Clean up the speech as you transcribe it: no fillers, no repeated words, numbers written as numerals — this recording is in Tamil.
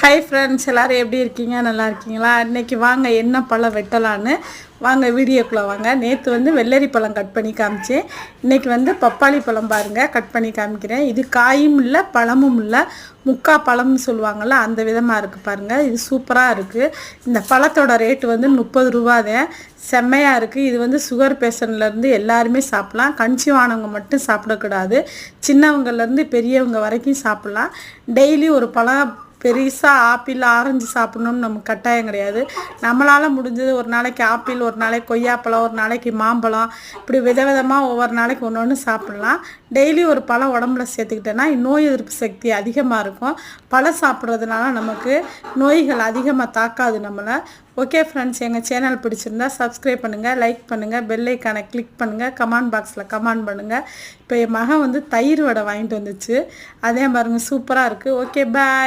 ஹாய் ஃப்ரெண்ட்ஸ், எல்லோரும் எப்படி இருக்கீங்க? நல்லா இருக்கீங்களா? இன்றைக்கி வாங்க என்ன பழம் வெட்டலான்னு வாங்க வீடியோக்குள்ளே வாங்க. நேற்று வந்து வெள்ளரி பழம் கட் பண்ணி காமிச்சேன். இன்றைக்கி வந்து பப்பாளி பழம் பாருங்கள் கட் பண்ணி காமிக்கிறேன். இது காயும் இல்லை பழமும் இல்லை, முக்கா பழம்னு சொல்லுவாங்கள்ல அந்த விதமாக இருக்குது பாருங்கள். இது சூப்பராக இருக்குது. இந்த பழத்தோட ரேட்டு வந்து 30 ரூபா தான். செம்மையாக இருக்குது. இது வந்து சுகர் பேஷண்ட்லேருந்து எல்லாருமே சாப்பிட்லாம். கன்சீவானவங்க மட்டும் சாப்பிடக்கூடாது. சின்னவங்கலேருந்து பெரியவங்க வரைக்கும் சாப்பிட்லாம். டெய்லி ஒரு பழம் பெருசாக ஆப்பிள் ஆரஞ்சு சாப்பிட்ணுன்னு நமக்கு கட்டாயம் கிடையாது. நம்மளால் முடிஞ்சது ஒரு நாளைக்கு ஆப்பிள், ஒரு நாளைக்கு கொய்யாப்பழம், ஒரு நாளைக்கு மாம்பழம், இப்படி விதவிதமாக ஒவ்வொரு நாளைக்கு ஒன்று ஒன்று சாப்பிட்லாம். டெய்லி ஒரு பழம் உடம்புல சேர்த்துக்கிட்டோன்னா நோய் எதிர்ப்பு சக்தி அதிகமாக இருக்கும். பழம் சாப்பிட்றதுனால நமக்கு நோய்கள் அதிகமாக தாக்காது நம்மளை. ஓகே ஃப்ரெண்ட்ஸ், எங்கள் சேனல் பிடிச்சிருந்தா சப்ஸ்கிரைப் பண்ணுங்கள், லைக் பண்ணுங்கள், பெல் ஐக்கானை கிளிக் பண்ணுங்கள், கமெண்ட் பாக்ஸில் கமெண்ட் பண்ணுங்கள். இப்போ என் மகன் வந்து தயிர் வடை வாங்கிட்டு வந்துச்சு. அதே பாருங்க சூப்பராக இருக்குது. Okay bye.